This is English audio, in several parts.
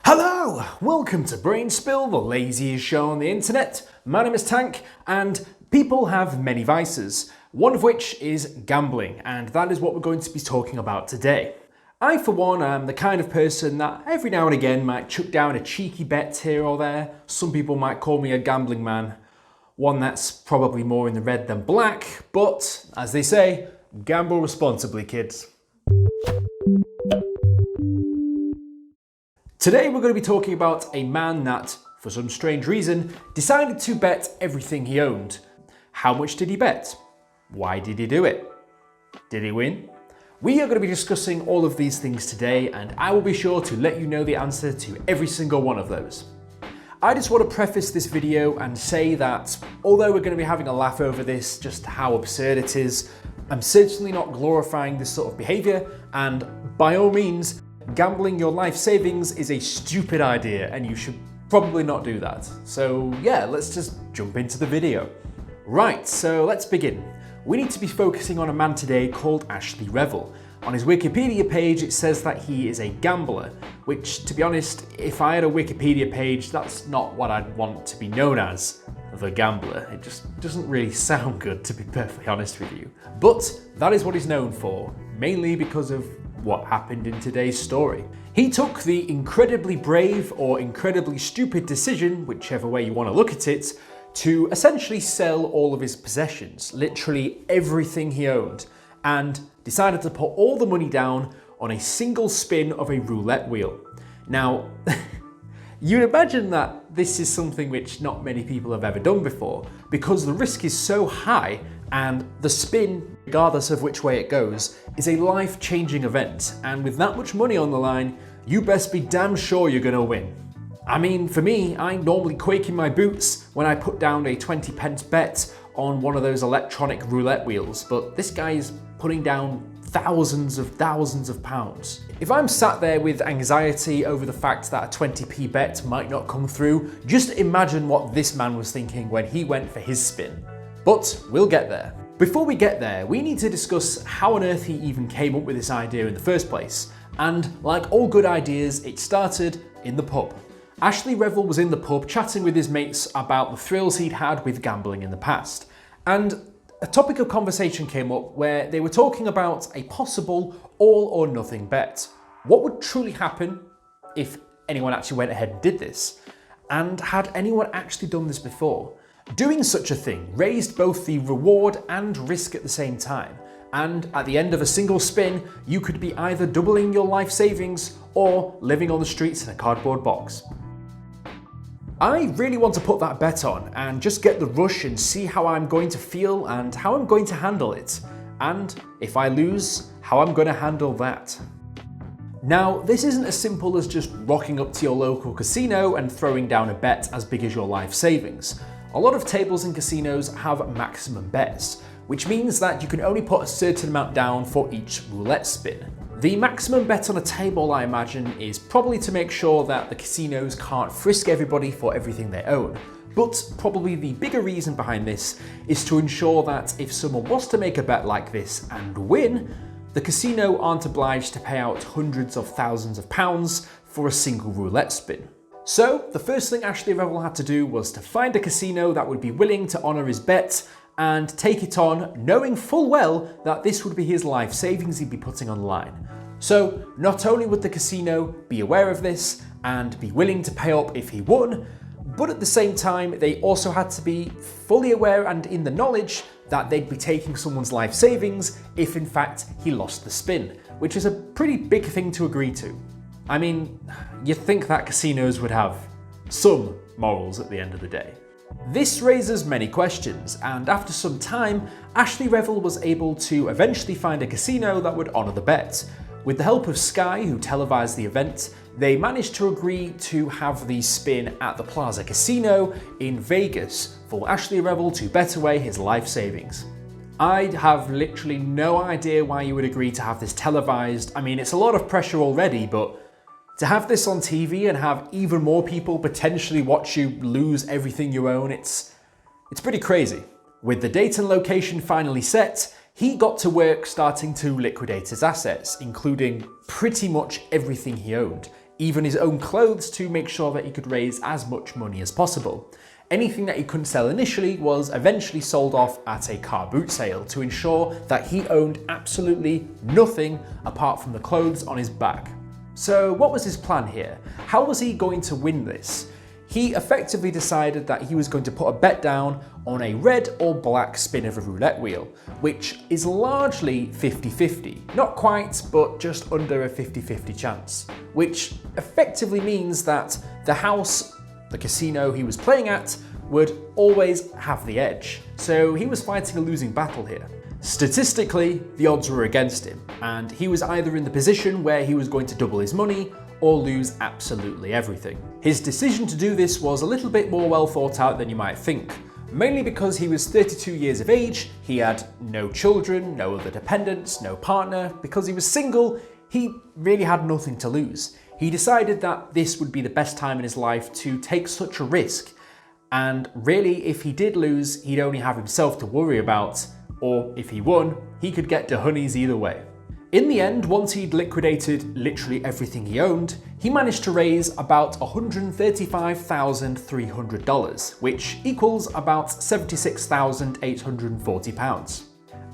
Hello! Welcome to Brainspill, the laziest show on the internet. My name is Tank, and people have many vices, one of which is gambling, and that is what we're going to be talking about today. I, for one, am the kind of person that every now and again might chuck down a cheeky bet here or there. Some people might call me a gambling man, one that's probably more in the red than black, but as they say, gamble responsibly, kids. Today we're going to be talking about a man that, for some strange reason, decided to bet everything he owned. How much did he bet? Why did he do it? Did he win? We are going to be discussing all of these things today, and I will be sure to let you know the answer to every single one of those. I just want to preface this video and say that although we're going to be having a laugh over this, just how absurd it is, I'm certainly not glorifying this sort of behaviour, and by all means, gambling your life savings is a stupid idea and you should probably not do that. So yeah, let's just jump into the video. Right, so let's begin. We need to be focusing on a man today called Ashley Revell. On his Wikipedia page it says that he is a gambler, which to be honest, if I had a Wikipedia page, that's not what I'd want to be known as, the gambler. It just doesn't really sound good, to be perfectly honest with you. But that is what he's known for, mainly because of what happened in today's story. He took the incredibly brave or incredibly stupid decision, whichever way you want to look at it, to essentially sell all of his possessions, literally everything he owned, and decided to put all the money down on a single spin of a roulette wheel. Now, you'd imagine that this is something which not many people have ever done before, because the risk is so high and the spin, regardless of which way it goes, is a life-changing event, and with that much money on the line, you best be damn sure you're gonna win. I mean, for me, I normally quake in my boots when I put down a 20p bet on one of those electronic roulette wheels, but this guy is putting down thousands of pounds. If I'm sat there with anxiety over the fact that a 20p bet might not come through, just imagine what this man was thinking when he went for his spin. But we'll get there. Before we get there, we need to discuss how on earth he even came up with this idea in the first place. And like all good ideas, it started in the pub. Ashley Revell was in the pub chatting with his mates about the thrills he'd had with gambling in the past. And a topic of conversation came up where they were talking about a possible all or nothing bet. What would truly happen if anyone actually went ahead and did this? And had anyone actually done this before? Doing such a thing raised both the reward and risk at the same time, and at the end of a single spin, you could be either doubling your life savings or living on the streets in a cardboard box. I really want to put that bet on and just get the rush and see how I'm going to feel and how I'm going to handle it, and if I lose, how I'm going to handle that. Now, this isn't as simple as just rocking up to your local casino and throwing down a bet as big as your life savings. A lot of tables in casinos have maximum bets, which means that you can only put a certain amount down for each roulette spin. The maximum bet on a table, I imagine, is probably to make sure that the casinos can't frisk everybody for everything they own. But probably the bigger reason behind this is to ensure that if someone was to make a bet like this and win, the casino aren't obliged to pay out hundreds of thousands of pounds for a single roulette spin. So, the first thing Ashley Revell had to do was to find a casino that would be willing to honour his bet and take it on, knowing full well that this would be his life savings he'd be putting on the line. So, not only would the casino be aware of this and be willing to pay up if he won, but at the same time, they also had to be fully aware and in the knowledge that they'd be taking someone's life savings if in fact he lost the spin, which is a pretty big thing to agree to. I mean, you'd think that casinos would have some morals at the end of the day. This raises many questions, and after some time, Ashley Revell was able to eventually find a casino that would honour the bet. With the help of Sky, who televised the event, they managed to agree to have the spin at the Plaza Casino in Vegas for Ashley Revell to bet away his life savings. I have literally no idea why you would agree to have this televised. I mean, it's a lot of pressure already, but to have this on TV and have even more people potentially watch you lose everything you own, it's pretty crazy. With the date and location finally set, he got to work starting to liquidate his assets, including pretty much everything he owned, even his own clothes to make sure that he could raise as much money as possible. Anything that he couldn't sell initially was eventually sold off at a car boot sale to ensure that he owned absolutely nothing apart from the clothes on his back. So what was his plan here? How was he going to win this? He effectively decided that he was going to put a bet down on a red or black spin of a roulette wheel, which is largely 50-50. Not quite, but just under a 50-50 chance, which effectively means that the house, the casino he was playing at, would always have the edge. So he was fighting a losing battle here. Statistically, the odds were against him, and he was either in the position where he was going to double his money or lose absolutely everything. His decision to do this was a little bit more well thought out than you might think, mainly because he was 32 years of age, he had no children, no other dependents, no partner. Because he was single, he really had nothing to lose. He decided that this would be the best time in his life to take such a risk, and really, if he did lose, he'd only have himself to worry about, or if he won, he could get to honeys either way. In the end, once he'd liquidated literally everything he owned, he managed to raise about $135,300, which equals about £76,840.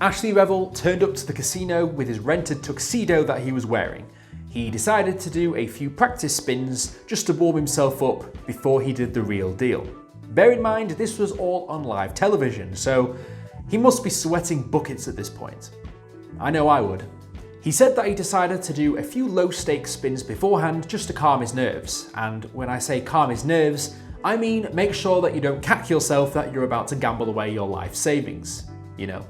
Ashley Revell turned up to the casino with his rented tuxedo that he was wearing. He decided to do a few practice spins just to warm himself up before he did the real deal. Bear in mind, this was all on live television, so he must be sweating buckets at this point. I know I would. He said that he decided to do a few low-stakes spins beforehand just to calm his nerves. And when I say calm his nerves, I mean make sure that you don't cack yourself that you're about to gamble away your life savings, you know.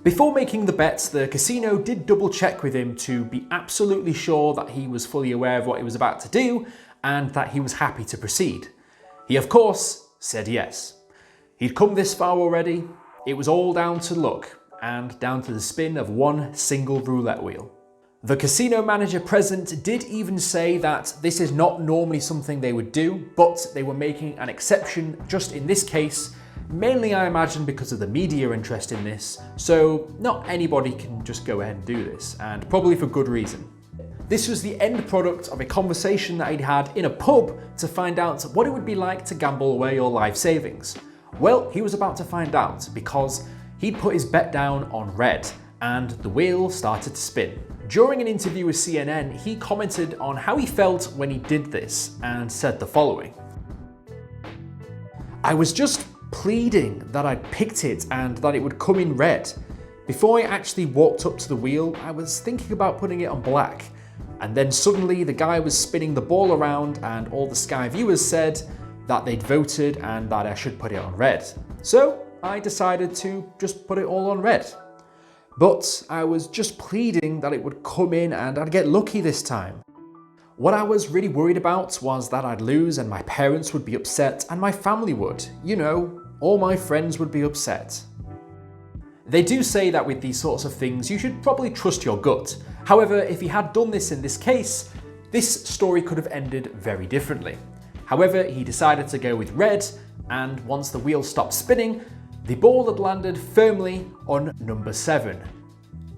Before making the bets, the casino did double check with him to be absolutely sure that he was fully aware of what he was about to do and that he was happy to proceed. He, of course, said yes. He'd come this far already. It was all down to luck, and down to the spin of one single roulette wheel. The casino manager present did even say that this is not normally something they would do, but they were making an exception just in this case, mainly I imagine because of the media interest in this, so not anybody can just go ahead and do this, and probably for good reason. This was the end product of a conversation that he'd had in a pub to find out what it would be like to gamble away your life savings. Well, he was about to find out because he'd put his bet down on red, and the wheel started to spin. During an interview with CNN, he commented on how he felt when he did this, and said the following. "I was just pleading that I'd picked it and that it would come in red. Before I actually walked up to the wheel, I was thinking about putting it on black. And then suddenly the guy was spinning the ball around and all the Sky viewers said that they'd voted and that I should put it on red. So I decided to just put it all on red. But I was just pleading that it would come in and I'd get lucky this time. What I was really worried about was that I'd lose and my parents would be upset and my family would. You know, all my friends would be upset." They do say that with these sorts of things, you should probably trust your gut. However, if he had done this in this case, this story could have ended very differently. However, he decided to go with red, and once the wheel stopped spinning, the ball had landed firmly on number 7.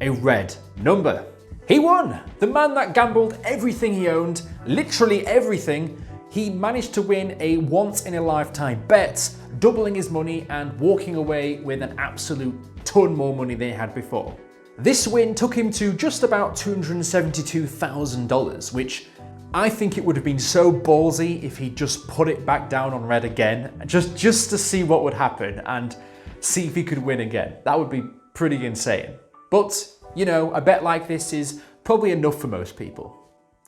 A red number. He won! The man that gambled everything he owned, literally everything, he managed to win a once-in-a-lifetime bet, doubling his money and walking away with an absolute ton more money than he had before. This win took him to just about $272,000, which I think it would have been so ballsy if he just put it back down on red again, just to see what would happen and see if he could win again. That would be pretty insane. But, you know, a bet like this is probably enough for most people.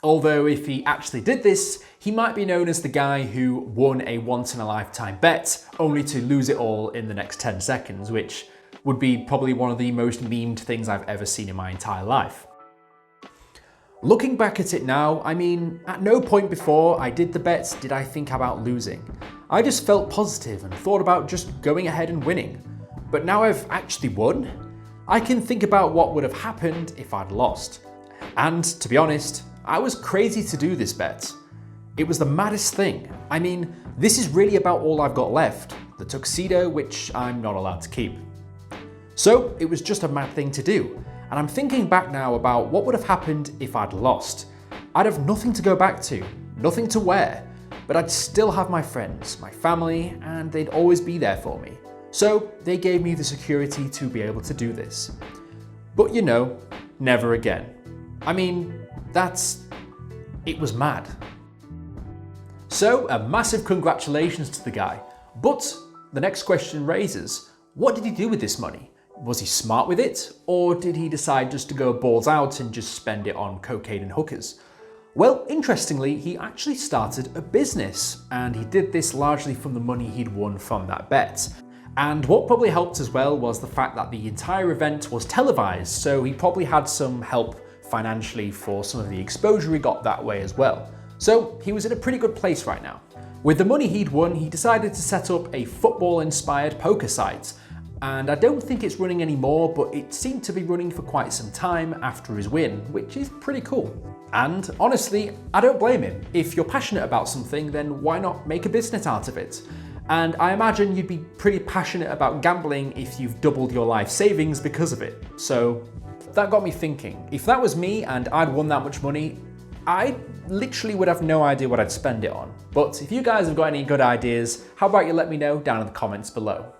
Although if he actually did this, he might be known as the guy who won a once-in-a-lifetime bet, only to lose it all in the next 10 seconds, which would be probably one of the most memed things I've ever seen in my entire life. Looking back at it now, I mean, at no point before I did the bet did I think about losing. I just felt positive and thought about just going ahead and winning. But now I've actually won, I can think about what would have happened if I'd lost. And to be honest, I was crazy to do this bet. It was the maddest thing. I mean, this is really about all I've got left, the tuxedo which I'm not allowed to keep. So it was just a mad thing to do, and I'm thinking back now about what would have happened if I'd lost. I'd have nothing to go back to, nothing to wear, but I'd still have my friends, my family, and they'd always be there for me. So they gave me the security to be able to do this. But you know, never again. I mean, it was mad. So a massive congratulations to the guy. But the next question raises, what did he do with this money? Was he smart with it? Or did he decide just to go balls out and just spend it on cocaine and hookers? Well, interestingly, he actually started a business, and he did this largely from the money he'd won from that bet. And what probably helped as well was the fact that the entire event was televised, so he probably had some help financially for some of the exposure he got that way as well. So he was in a pretty good place right now. With the money he'd won, he decided to set up a football-inspired poker site. And I don't think it's running anymore, but it seemed to be running for quite some time after his win, which is pretty cool. And honestly, I don't blame him. If you're passionate about something, then why not make a business out of it? And I imagine you'd be pretty passionate about gambling if you've doubled your life savings because of it. So that got me thinking, if that was me and I'd won that much money, I literally would have no idea what I'd spend it on. But if you guys have got any good ideas, how about you let me know down in the comments below.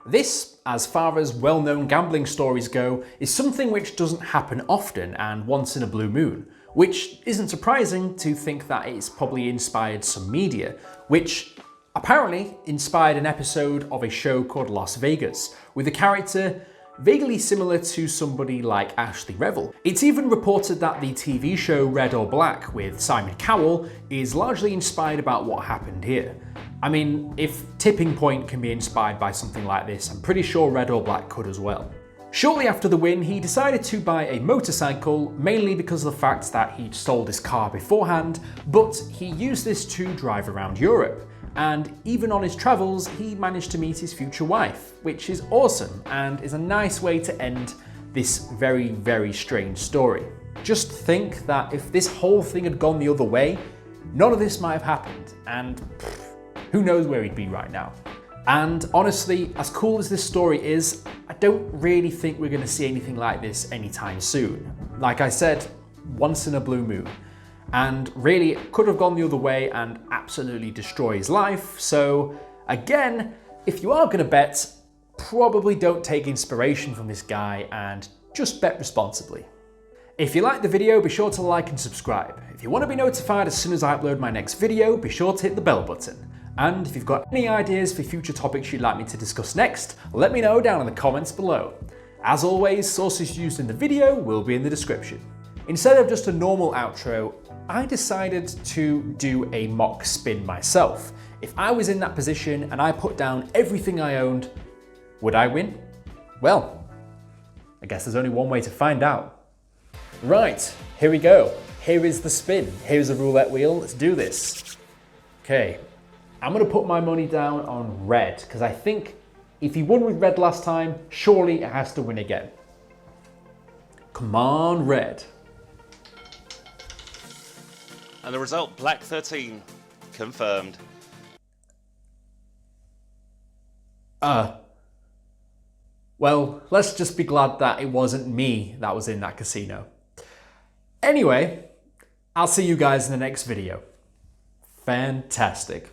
This, as far as well-known gambling stories go, is something which doesn't happen often and once in a blue moon, which isn't surprising to think that it's probably inspired some media, which apparently inspired an episode of a show called Las Vegas, with a character vaguely similar to somebody like Ashley Revel. It's even reported that the TV show Red or Black with Simon Cowell is largely inspired about what happened here. I mean, if Tipping Point can be inspired by something like this, I'm pretty sure Red or Black could as well. Shortly after the win, he decided to buy a motorcycle, mainly because of the fact that he'd sold his car beforehand, but he used this to drive around Europe. And even on his travels, he managed to meet his future wife, which is awesome and is a nice way to end this very, very strange story. Just think that if this whole thing had gone the other way, none of this might have happened, and who knows where he'd be right now. And honestly, as cool as this story is, I don't really think we're going to see anything like this anytime soon. Like I said, once in a blue moon. And really, it could have gone the other way and absolutely destroy his life. So again, if you are going to bet, probably don't take inspiration from this guy and just bet responsibly. If you liked the video, be sure to like and subscribe. If you want to be notified as soon as I upload my next video, be sure to hit the bell button. And if you've got any ideas for future topics you'd like me to discuss next, let me know down in the comments below. As always, sources used in the video will be in the description. Instead of just a normal outro, I decided to do a mock spin myself. If I was in that position and I put down everything I owned, would I win? Well, I guess there's only one way to find out. Right, here we go. Here is the spin. Here's a roulette wheel. Let's do this. Okay, I'm gonna put my money down on red because I think if he won with red last time, surely it has to win again. Come on, red. And the result, black 13, confirmed. Well, let's just be glad that it wasn't me that was in that casino. Anyway, I'll see you guys in the next video. Fantastic.